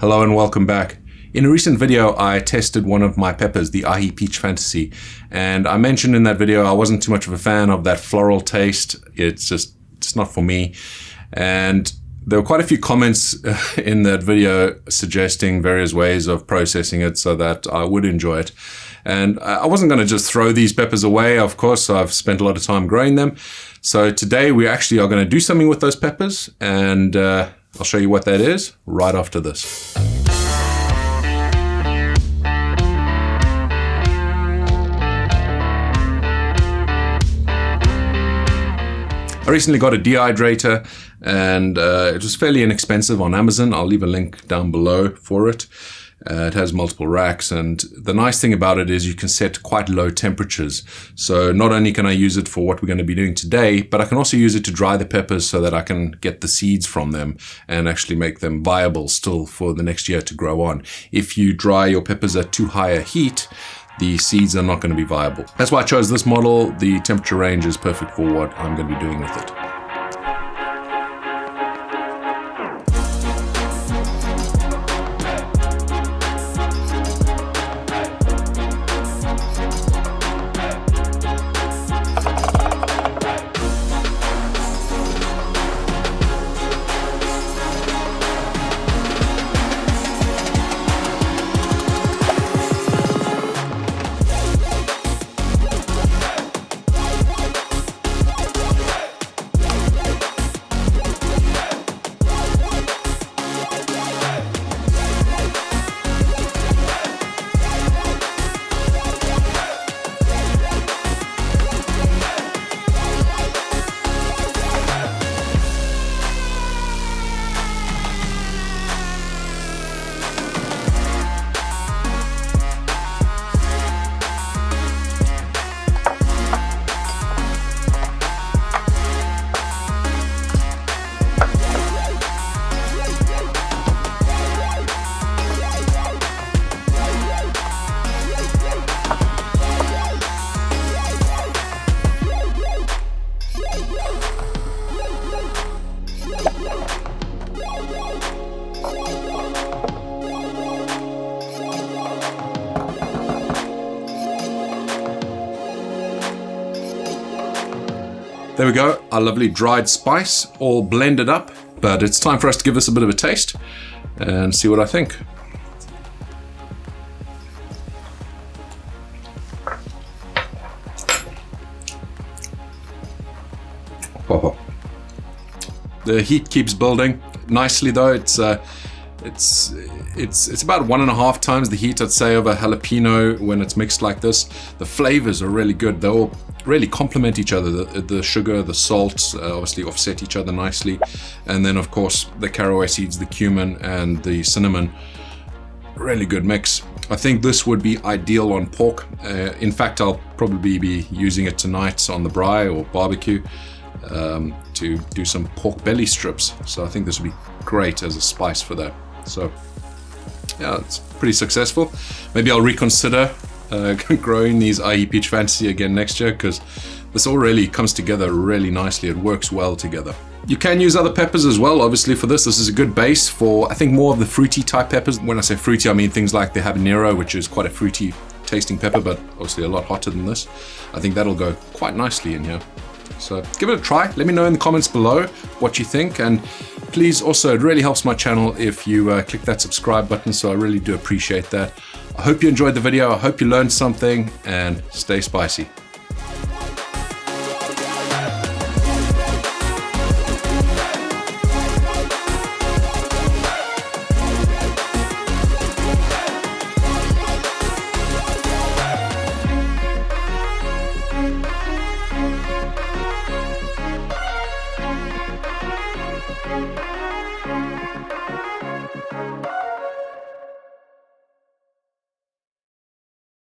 Hello and welcome back. In a recent video, I tested one of my peppers, the Aji Peach Fantasy, and I mentioned in that video I wasn't too much of a fan of that floral taste. It's not for me. And there were quite a few comments in that video suggesting various ways of processing it so that I would enjoy it. And I wasn't going to just throw these peppers away. Of course, I've spent a lot of time growing them. So today we actually are going to do something with those peppers, and I'll show you what that is right after this. I recently got a dehydrator, and it was fairly inexpensive on Amazon. I'll leave a link down below for it. It has multiple racks, and the nice thing about it is you can set quite low temperatures. So not only can I use it for what we're going to be doing today, but I can also use it to dry the peppers so that I can get the seeds from them and actually make them viable still for the next year to grow on. If you dry your peppers at too high a heat, the seeds are not going to be viable. That's why I chose this model. The temperature range is perfect for what I'm going to be doing with it. There we go, our lovely dried spice, all blended up, but it's time for us to give this a bit of a taste and see what I think. The heat keeps building nicely though. It's about 1.5 times the heat, I'd say, of a jalapeno when it's mixed like this. The flavors are really good. They all really complement each other. The sugar, the salt obviously offset each other nicely. And then of course the caraway seeds, the cumin and the cinnamon. Really good mix. I think this would be ideal on pork. In fact, I'll probably be using it tonight on the braai or barbecue to do some pork belly strips. So I think this would be great as a spice for that. So yeah, it's pretty successful. Maybe I'll reconsider growing these Aji Peach Fantasy again next year, because this all really comes together really nicely. It works well together. You can use other peppers as well, obviously, for this. This is a good base for, I think, more of the fruity type peppers. When I say fruity, I mean things like the habanero, which is quite a fruity tasting pepper, but obviously a lot hotter than this. I think that'll go quite nicely in here. So give it a try. Let me know in the comments below what you think, and please also, it really helps my channel if you click that subscribe button, so I really do appreciate that. I hope you enjoyed the video. I hope you learned something, and stay spicy.